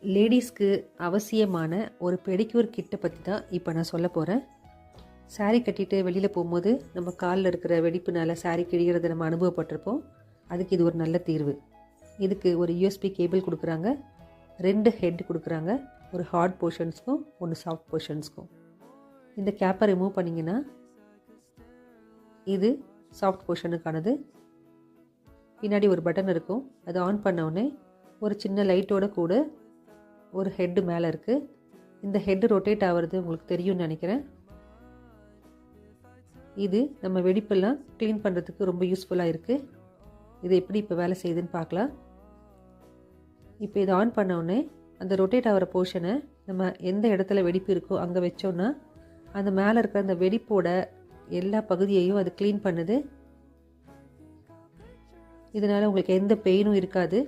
லேடீஸ்க்கு அவசியமான ஒரு பெடிக்யூர் கிட்டை பற்றி தான் இப்போ நான் சொல்ல போகிறேன். சாரீ கட்டிட்டு வெளியில் போகும்போது நம்ம காலில் இருக்கிற வெடிப்புனால சாரீ கிழிகிறத நம்ம அனுபவப்பட்டிருப்போம். அதுக்கு இது ஒரு நல்ல தீர்வு. இதுக்கு ஒரு யூஎஸ்பி கேபிள் கொடுக்குறாங்க, 2 ஹெட் கொடுக்குறாங்க, ஒரு ஹார்ட் போர்ஷன்ஸ்க்கும் ஒன்று சாஃப்ட் போர்ஷன்ஸ்க்கும். இந்த கேப்பை ரிமூவ் பண்ணிங்கன்னா இது சாஃப்ட் போர்ஷனுக்கானது. பின்னாடி ஒரு பட்டன் இருக்கும், அதை ஆன் பண்ணவுடனே ஒரு சின்ன லைட்டோட கூட ஒரு ஹெட்டு மேலே இருக்குது. இந்த ஹெட்டு ரொட்டேட் ஆகிறது உங்களுக்கு தெரியும்னு நினைக்கிறேன். இது நம்ம வெடிப்பெல்லாம் க்ளீன் பண்ணுறதுக்கு ரொம்ப யூஸ்ஃபுல்லாக இருக்குது. இது எப்படி இப்போ வேலை செய்யுதுன்னு பார்க்கலாம். இப்போ இதை ஆன் பண்ணோடனே அந்த ரொட்டேட் ஆகிற போர்ஷனை நம்ம எந்த இடத்துல வெடிப்பு இருக்கோ அங்கே வச்சோன்னா அந்த மேலே இருக்கிற அந்த வெடிப்போட எல்லா பகுதியையும் அது க்ளீன் பண்ணுது. இதனால் உங்களுக்கு எந்த பெயினும் இருக்காது.